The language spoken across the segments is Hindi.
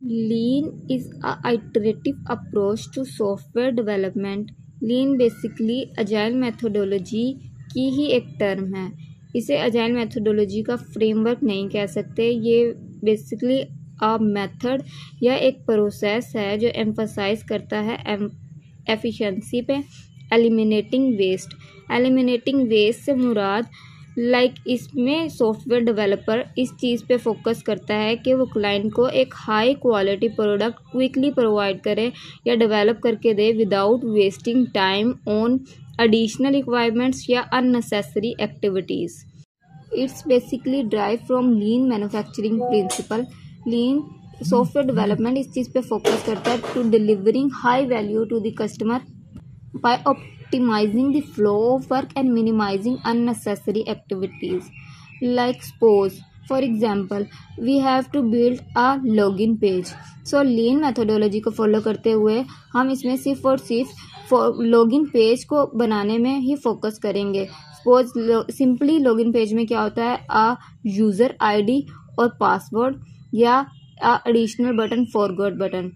Lean is a iterative approach to software development. Lean basically agile methodology की ही एक टर्म है. इसे agile methodology का फ्रेमवर्क नहीं कह सकते. ये बेसिकली अ मेथड या एक प्रोसेस है जो एम्फसाइज करता है एफिशिएंसी पे. एलिमिनेटिंग वेस्ट से मुराद इसमें सॉफ्टवेयर डेवलपर इस चीज़ पे फोकस करता है कि वो क्लाइंट को एक high quality product quickly provide करे या डेवलप करके दे without wasting time on additional requirements या unnecessary activities. It's basically drive from lean manufacturing principle. Lean software development इस चीज़ पे फोकस करता है to delivering high value to the customer by optimizing the flow of work and minimizing unnecessary activities. Like suppose, for example, we have to build a login page. So lean methodology को फॉलो करते हुए हम इसमें सिर्फ और सिर्फ लॉगिन पेज को बनाने में ही फोकस करेंगे. सपोज सिंपली लॉगिन पेज में क्या होता है, a यूज़र ID और पासवर्ड या एडिशनल बटन फॉरगॉट बटन.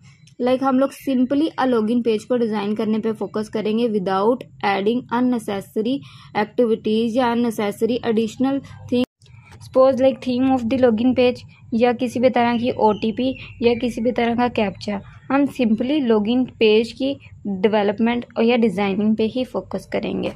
हम लोग सिंपली अ लॉगिन पेज को डिज़ाइन करने पे फोकस करेंगे विदाउट एडिंग अननेसेसरी एक्टिविटीज़ या unnecessary additional thing. Suppose theme of the login page या किसी भी तरह की OTP या किसी भी तरह का कैप्चा. हम सिंपली लॉगिन पेज की डेवलपमेंट या डिज़ाइनिंग पे ही फोकस करेंगे.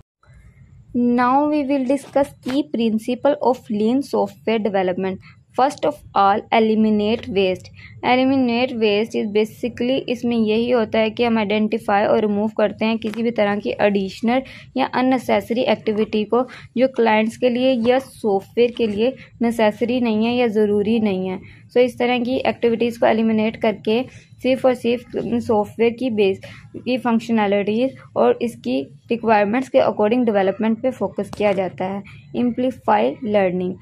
नाउ वी विल डिस्कस की principle of lean software development. First of all eliminate waste. Eliminate waste is basically इसमें यही होता है कि हम आइडेंटिफाई और रिमूव करते हैं किसी भी तरह की एडिशनल या अननेसेसरी एक्टिविटी को जो क्लाइंट्स के लिए या सॉफ्टवेयर के लिए नेसेसरी नहीं है या ज़रूरी नहीं है. सो इस तरह की एक्टिविटीज़ को एलिमिनेट करके सिर्फ और सिर्फ सॉफ्टवेयर की बेस की फंक्शनैलिटीज़ और इसकी रिक्वायरमेंट्स के अकॉर्डिंग डेवलपमेंट पे फोकस किया जाता है. Amplify learning.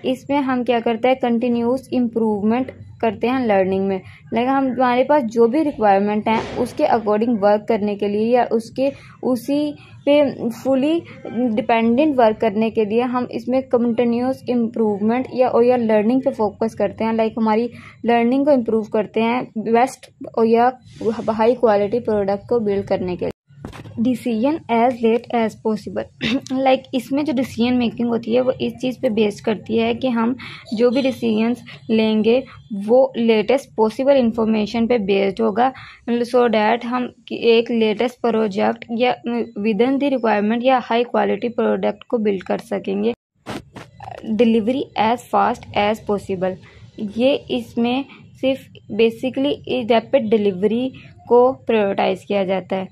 इसमें हम क्या करते हैं, कंटिन्यूस इम्प्रूवमेंट करते हैं लर्निंग में. हम हमारे पास जो भी रिक्वायरमेंट हैं उसके अकॉर्डिंग वर्क करने के लिए या उसी पे फुली डिपेंडेंट वर्क करने के लिए हम इसमें कंटिन्यूस इम्प्रूवमेंट या लर्निंग पे फोकस करते हैं. हमारी लर्निंग को इम्प्रूव करते हैं बेस्ट या हाई क्वालिटी प्रोडक्ट को बिल्ड करने के लिए. Decision as late as possible. इसमें जो डिसीजन मेकिंग होती है वो इस चीज़ पे बेस करती है कि हम जो भी डिसीजंस लेंगे वो लेटेस्ट पॉसिबल इंफॉर्मेशन पे बेस्ड होगा सो डैट हम एक लेटेस्ट प्रोजेक्ट या विद इन द रिक्वायरमेंट या हाई क्वालिटी प्रोडक्ट को बिल्ड कर सकेंगे. Delivery as fast as possible. ये इसमें सिर्फ बेसिकली रैपिड डिलीवरी को प्रायोरिटाइज किया जाता है.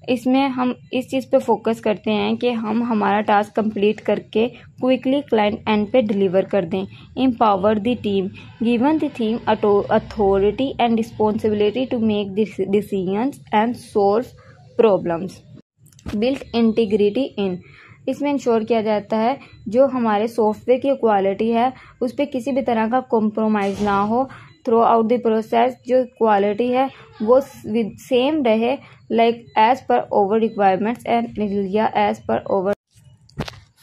इसमें हम इस चीज़ पे फोकस करते हैं कि हम हमारा टास्क कंप्लीट करके क्विकली क्लाइंट एंड पे डिलीवर कर दें. Empower the team. Given the team authority and responsibility to make decisions and solve problems. Build integrity in. इसमें इंश्योर किया जाता है जो हमारे सॉफ्टवेयर की क्वालिटी है उस पर किसी भी तरह का कॉम्प्रोमाइज़ ना हो. थ्रू आउट द प्रोसेस जो क्वालिटी है वो सेम रहे as per over requirements and या as per over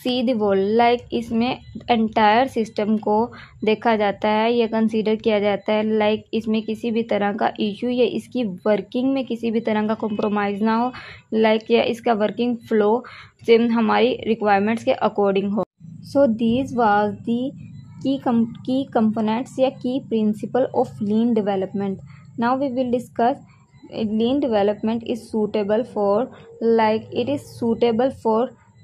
see the world. इसमें एंटायर सिस्टम को देखा जाता है या कंसीडर किया जाता है. इसमें किसी भी तरह का इशू या इसकी वर्किंग में किसी भी तरह का कॉम्प्रोमाइज़ ना हो या इसका वर्किंग फ्लो हमारी रिक्वायरमेंट्स के अकॉर्डिंग हो. So these was the key components या key principle of lean development. Now we will discuss lean development is suitable for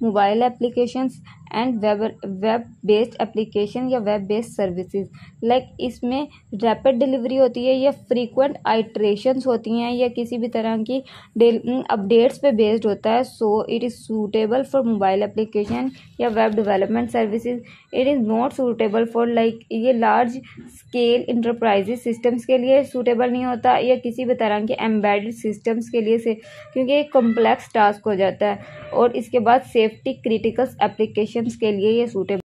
mobile applications and web based application या web based services. इसमें रैपिड डिलीवरी होती है या फ्रीक्वेंट आइट्रेशंस होती हैं या किसी भी तरह की अपडेट्स पे बेस्ड होता है. So it is suitable for mobile application या web development services. It is not suitable for ये लार्ज स्केल इंटरप्राइजेज सिस्टम्स के लिए सूटेबल नहीं होता या किसी भी तरह के एम्बेडेड सिस्टम्स के लिए क्योंकि एक कॉम्प्लेक्स टास्क हो जाता है. और इसके बाद सेफ्टी क्रिटिकल एप्लीकेशंस के लिए ये सूटेबल